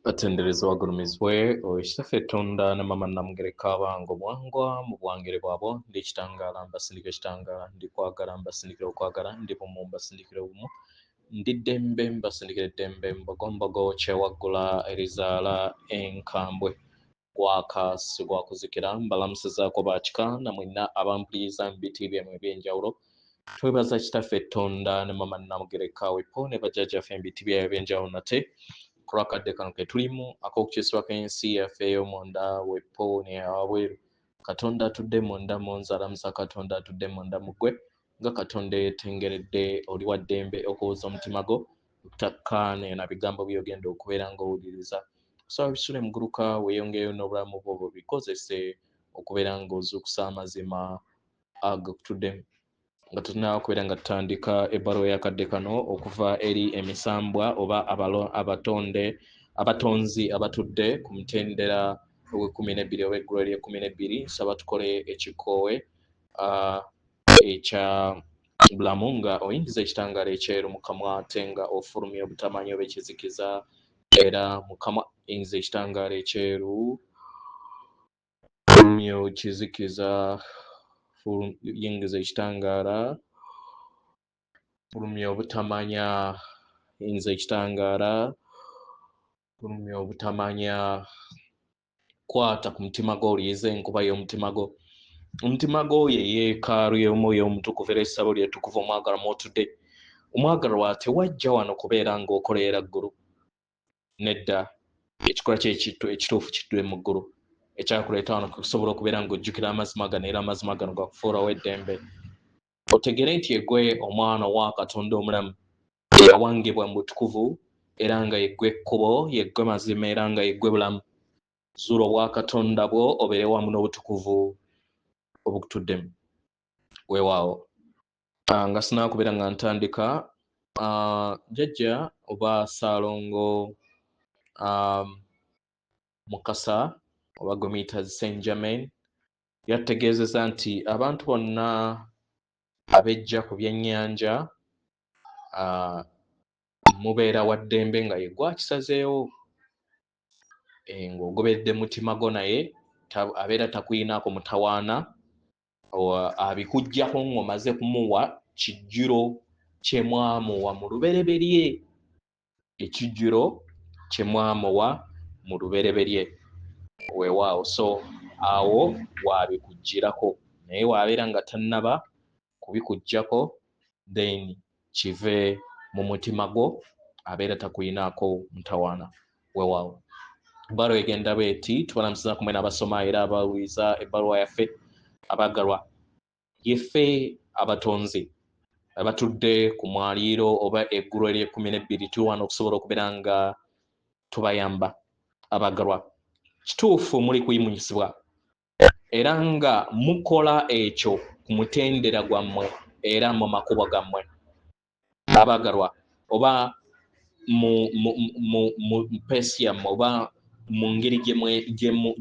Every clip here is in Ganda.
Batendereza wagulumizibwe oekitaffe Tonda ne mama Namugereka abange obwangwa mu bwangere bwabwo ndi ekitangaala mbasindika ekitangaala ndi kwagala mbasindikira okwagala ndi bumu mbasindikira obumu ndi ddembe mbasindikira eddembe mbogombogo kyewaggula erizaala enkambwe gwakaasi gwakuzikira mbalamusizaako bakika namwenna abampuliriza mu biti byemmwe ebyenjawulo twebaza kitaffe Tonda ne mama Namugereka wepo ne bajjajjaffe mu biti byabwe ebyenjawulo nate kulwakadde kano ke tulimu ak'okukyusibwa kw'ensi yaffe ey'omunda wepo ne wabweru Katonda atudde munda mu nzalamusa Katonda atudde munda mu ggwe nga Katonda yeetengeredde oli wa ddembe okuwuza omutima gwo obutakkaane na bigambo by'ogenda okubeera ng'owuliriza kusaba bisule muguluka weeyongereyo n'obulamu bwo bubikozese okubeera ng'ozuukusa amazima agakutuddemu nga tulina okubeera nga tutandika ebbaluwa y'akadde kano okuva eri emisambwa oba abatonzi abatudde ku mutendera ogw'12 oba eggulu ery'e12 nsaba tukole ekikoowe ekya bulamu nga oyingiza ekitangaala ekyeru mu kamwa ate nga ofulumya obutamanyi oba ekizikiza era mu kamwa yingiza ekitangaala ekyeru fulumya okizikiza yingiza ekitangaala fulumya obutamanya yingiza ekitangaala fulumya obutamanya kwata ku mutima gwo oliyiza enkuba y'omutima gwo omutima gwo ye yeekaalu y'omwoyo omutukuvu era essabo lyetukuvu omwagalwa mwotudde omwagalwa tewajja wano kubeera ng'okoleera ggulu nedda ekikola ekituufu kiddwe mu ggulu ekyakuleeta wano kusobola okubeera ng'ojjukira amazima gano era amazima gano gakufuulawo eddembe otegere nti yeggwe omwana wa Katonda omulamu eyawangibwa mu butukuvu era nga yeggwe ekkubo yeggwe mazima era nga yeggwe bulamu zuula obwa Katonda bwo obeere wamu n'obutukuvu obukutuddemu weewaawo nga sinaakubeera nga ntandika jjajja oba Ssaalongo Mukasa oba gwe muyita St. Germain yategeezezza nti abantu bonna abejja ku byennyanja mubeera wa ddembe nga ye gwakisazeewo ng'ogoberedde mutima gwo naye abeera takuyinaako mutawaana abikuggyako ng'omaze kumuwa kijjiro kye mwamuwa mu lubereberye ekijjiro kye mwamuwa mu lubereberye weewaawo so awo waabikuggyirako naye waabeera nga tannaba kubikuggyako then kive mu mutima gwo abeera takuyinaako mutawaana weewaawo ebbaluwa egenda bweti tubalamusiza kumwe n'abasoma era abawuliza ebbaluwa yaffe abaagalwa yeffe abatonzi abatudde ku mwaliiro oba eggulu ery'e12 tuwana okusobola okubeera nga tubayamba abaagalwa kituufu muli kuyimunyisibwa era nga mukola ekyo ku mutendera gwammwe era mu makubo gammwe abaagalwa oba mu peesi yammwe oba mu ngeri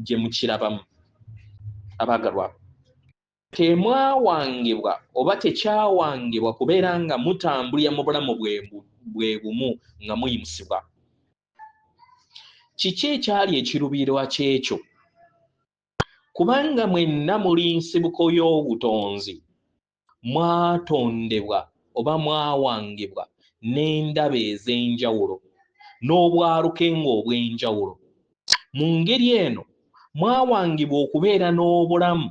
gye mukirabamu abaagalwa temwawangibwa oba tekyawangibwa kubeera nga mutambulira mu bulamu bwe bumu nga muyimusibwa kiki ekyali ekiruubirirwa kyekyo kubanga mwenna muli nsibuko y'obutonzi mwatondebwa oba mwawangibwa n'endaba ez'enjawulo n'obwalukenga obw'enjawulo mu ngeri eno mwawangibwa okubeera n'obulamu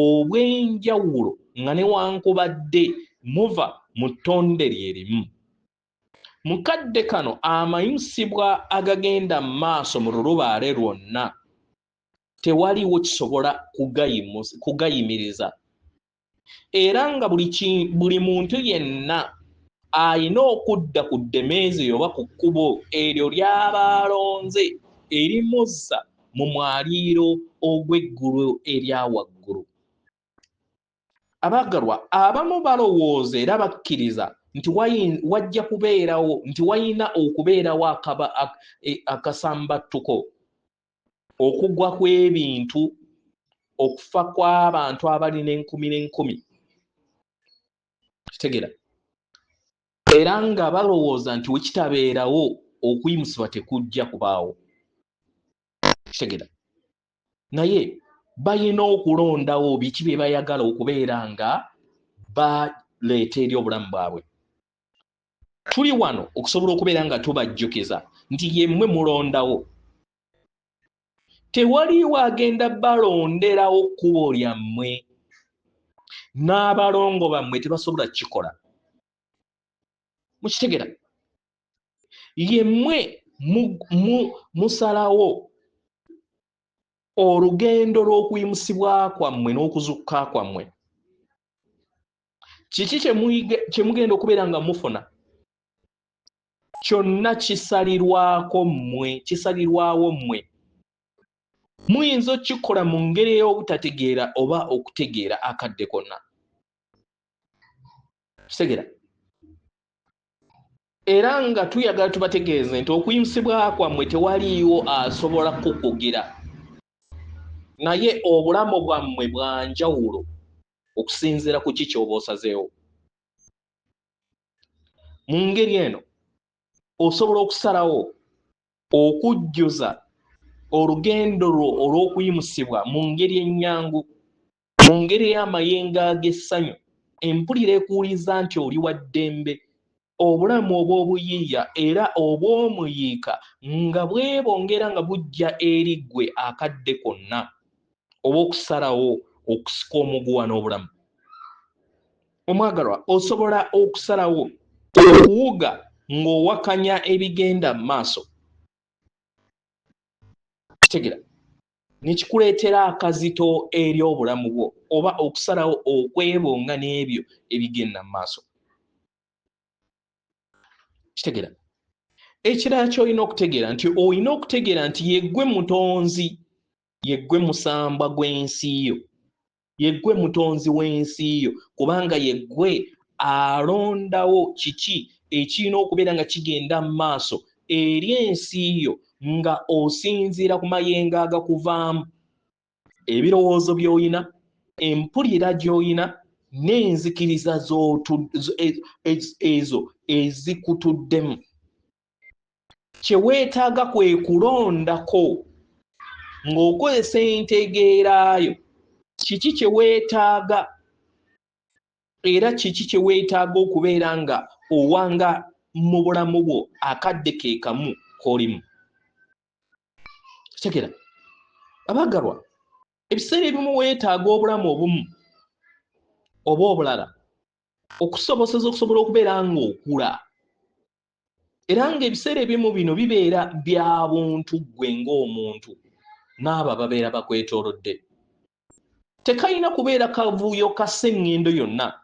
obw'enjawulo nga newankubadde muva mu ttonde lye limu mu kadde kano amayumusibwa agagenda mu maaso mu lulubaale lwonna tewaliwo kisobola kugayimiriza era nga buli muntu yenna alina okudda ku ddemeezi oba ku kkubo eryo ly'abaalonze erimuzza mu mwaliiro ogw'eggulu erya waggulu abaagalwa abamu balowooza era bakkiriza nti wajja kubeerawo nti wayina okubeerawo akasambattuko okugwa kw'ebintu okufa kw'abantu abalina enkumi n'enkumi kitegeera era nga balowooza nti wekitabeerawo okuyimusibwa tekujja kubaawo. Kitegera. Naye bayina okulondawo biki bye bayagala okubeera nga baleeta eri obulamu bwabwe. Tuli wano okusobola okubeera nga tubajjukiza nti yemmwe mulondawo. Tewaliwo agenda balonderawo kkubo lyammwe. N'abalongo bammwe tebasobola kikola. Mukitegera. Yemmwe musalawo olugendo lw'okuyimusibwa kwammwe n'okuzukka kwammwe. Kiki kye mugenda okubeera nga mufuna? Kyonna kisalirwako mmwe, kisalirwawo mmwe. Muyinza okukikola mu ngeri ey'obutategeera oba okutegeera akadde konna. Kitegera. Era nga tuyagala tubategeeze nti okuyimusibwa kwammwe tewaliiwo asobola kukugira. Naye obulamu bwammwe bwa njawulo okusinziira ku ki ky'oba osazeewo. Mu ngeri eno osobola okusalawo okujjuza olugendo lwo olw'okuyimusibwa mu ngeri ennyangu, mu ngeri y'amayengo ag'essanyu, empulira ekuuliza nti oli wa ddembe, obulamu obw'obuyiiya era obw'omuyiika nga bwebongera nga bujja eri ggwe akadde konna obw'okusalawo okusika omuguwa n'obulamu. Omwagalwa, osobola okusalawo okuwuga ng'owakanya ebigenda mu maaso. Kitegera. Nekikuleetera akazito eri obulamu bwo oba okusalawo okwebonga n'ebyo ebigenda mu maaso. Kitegera. Ekirala ky'olina okutegeera nti olina okutegeera nti yeggwe mutonzi, yeggwe musamba gw'ensi yo, yeggwe mutonzi w'ensi yo, kubanga yeggwe alondawo kiki ekirina okubeera nga kigenda mu maaso eri ensi yo nga osinziira ku mayengo agakuvaamu, ebirowoozo by'olina, empulira gy'olina n'enzikiriza ezo ezikutuddemu. Kye weetaaga kwe kulondako ng'okozesa entegeeraayo kiki kye weetaaga era kiki kye weetaaga okubeera nga owanga mu bulamu bwo akadde ke kamu k'olimu. Kitegera. Abagalwa, ebiseera ebimu weetaaga obulamu obumu oba obulala okusobozesa okusobola okubeera ng'okula. Era ng'ebiseera ebimu bino bibeera bya buntu ggwe ng'omuntu n'abo ababeera bakwetoolodde. Tekayina kubeera kavuyo ka sseŋŋendo yonna.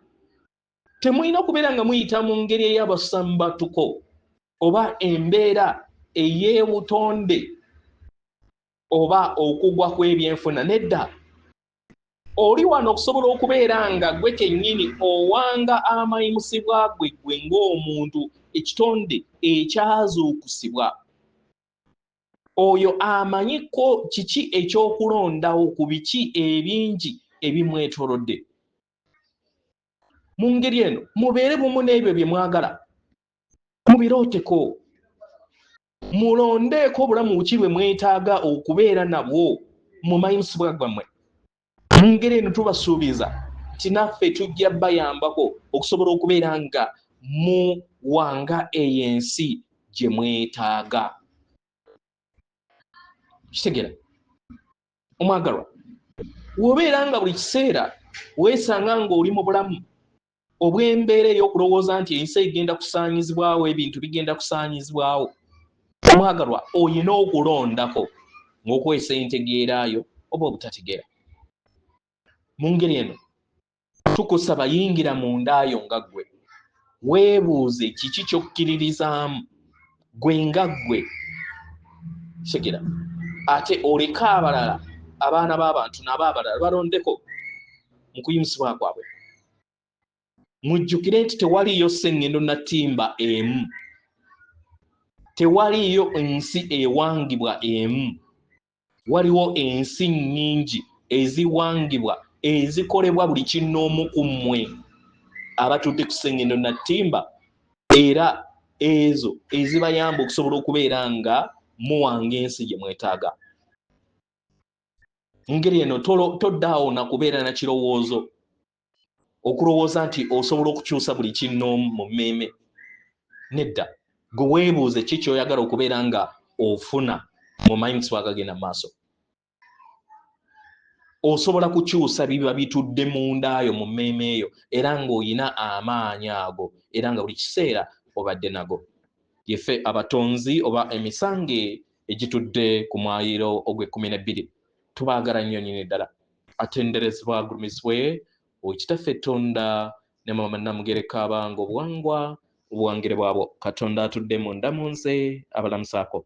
Temulina kubeera nga muyita mu ngeri ey'abasambatuko oba embeera ey'ebutonde oba okugwa kw'ebyenfuna. Nedda. Oli wano okusobola okubeera nga gwe kennyini owanga amayimusibwa ggwe ng'omuntu, ekitonde ekyazuukusibwa. Oyo amanyiko kiki ekyokulondawo ku biki ebingi ebimwetoolodde. Mu ngeri eno mubeere bumu n'ebyo bye mwagala, mubirooteko, mulondeeko obulamu buki bwe mwetaaga okubeera nabwo mu mayimusibwa gammwe. Mu ngeri eno tubasuubiza nti naffe tujja bayambako okusobola okubeera nga muwanga ey'ensi gye mwetaaga. Kitegera. Omwagalwa, wobeera nga buli kiseera weesanga ng'oli mu bulamu obw'embeera ey'okulowooza nti ensi egenda kusaanyizibwawo, ebintu bigenda kusaanyizibwawo, omwagalwa, olina okulondako ng'okwesa entegeeraayo oba obutategeera. Mu ngeri eno tukusaba yingira mu ndaayo nga ggwe, weebuuze kiki ky'okkiririzaamu ggwe nga ggwe. Kitegera. Ate oleka abalala, abaana b'abantu nabo abalala balondeko mu kuyimusibwa kwabwe. Mujjukire nti tewaliyo sseŋŋendo na ttimba emu, tewaliyo ensi ewangibwa emu. Waliwo ensi nnyingi eziwangibwa ezikolebwa buli kinnoomu ku mmwe abatudde ku sseŋŋendo na ttimba era ezo ezibayamba okusobola okubeera nga muwanga ensi gye mwetaaga. Ngeri eno toddaawo na kubeera na kirowoozo okulowooza nti osobola okukyusa buli kinoomu mu mmeeme. Nedda, gwe weebuuze ki kyoyagala okubeera nga ofuna mu mayinso agagenda mu maaso. Osobola kukyusa biba bitudde mundaayo mu mmeeme eyo era ng'olina amaanyi ago era nga buli kiseera obadde nago. Yeffe abatonzi oba emisange egitudde ku mwayiro ogw'12 tubaagala nnyo nnyini ddala. Atenderezebwa agulumizibwe Kitaffe Tonda ne Mama Namugereka abanga obuwangwa obuwangire bwabwo. Katonda atudde munda mu nze abalamusaako.